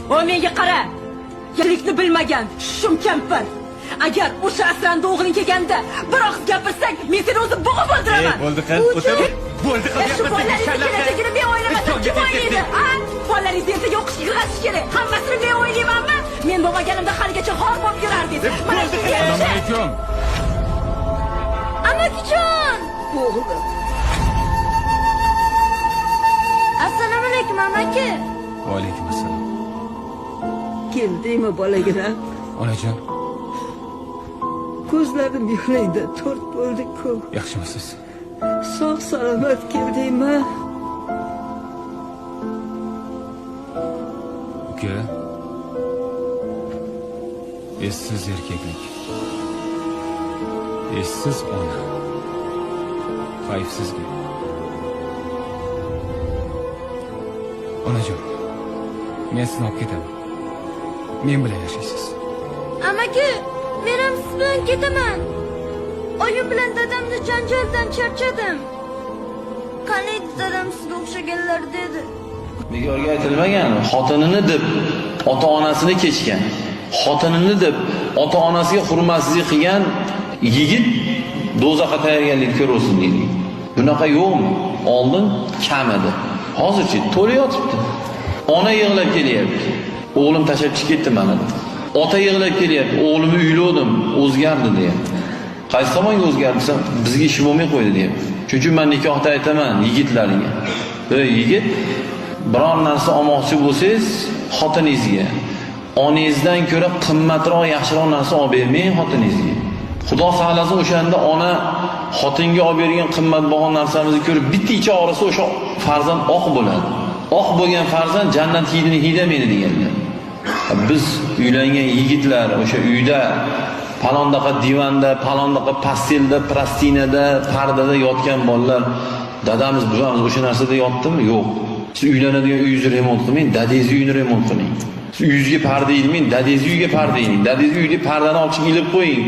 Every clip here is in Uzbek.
O menga qara. Yerlikni bilmagan shum kampir. Agar o'sha asrandi o'g'ling kelganda bir og'iz gapirsang, men seni o'zim bo'g'ib o'ldiraman. Bo'ldi qiz, o'ta bo'ldi qiz. Shu bolalaringizni kelajakini men o'ylamasam kim o'ylaydi? Bolalaringiz esa yo'qish yig'atish kerak. Hammasini men o'ylaymanmi? Men bo'lmaganimda haligacha xor bo'lib yurardingiz. Mana shunga yarasha. Assalomu alaykum. Amakijon! O'g'lim. Assalomu alaykum amaki. Va alaykum assalom. Keldingmi bolagina? Onajon, Ko'zlarim yig'laydi, to'rt bo'ldi-ku. yaxshimisiz? Sog' salomat keldingmi? Uka. Essiz erkaklik. Essiz ona. Hayfsizga. Onajon, men sizni olib ketaman. Men bilan yashaysiz. Amaki, men ham siz bilan ketaman. Oyim bilan dadamni janjaldan charchadim. Qaniydi dadam sizga o'xshaganlar dedi. Bekorga aytilmagan, xotinini deb ota-onasini kechgan, xotinini deb ota-onasiga hurmatsizlik qilgan yigit do'zaxga tayyorgarlik ko'rsin deydi. Bunaqa yo'qmi? Oldin kam edi. Hozirchi to'la yotibdi. Ona yig'lab kelyapti. O'g'lim tashlab chiqib ketdi mana. Ota yig'lab kelyapti. O'g'limni uylovdim, o'zgardi deyapti. Qaysi tomonga o'zgardi desam, bizga ish bo'lmay qo'ydi deyapti. Shuning uchun men nikohda aytaman yigitlarga. Ey yigit, biron narsa olmoqchi bo'lsangiz, xotiningizga onangizdan ko'ra qimmatroq, yaxshiroq narsa olib bermang xotiningizga. Xudo saqlasin, o'shanda ona xotinga olib bergan qimmatbaho narsamizni ko'rib bitta ichi og'risa o'sha farzand oq bo'ladi. Oq bo'lgan farzand jannat hidini hidamaydi deganlar. Biz uylangan yigitlar o'sha uyda palondaqa divanda, palondaqa pastelda, plastinada, pardada yotgan bolalar, dadamiz, buvamiz o'sha narsada yotdimi? Yo'q. Siz uylanadigan uyingizni remont qilmang, dadingiz uyini remont qiling. Siz uyingizga parda ilmang, dadingiz uyiga parda iling. Dadingiz uyida pardani olib chiqib ilib qo'ying.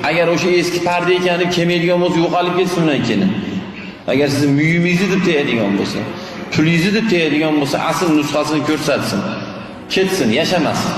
Agar o'sha eski parda ekani kelmaydigan bo'lsa, yo'qolib ketsin undan keyin. Agar siz muyimingizni deb tegadigan bo'lsa, pulingizni deb tegadigan bo'lsa, asl nusxasini ko'rsatsin. Ketsin, yashamasin.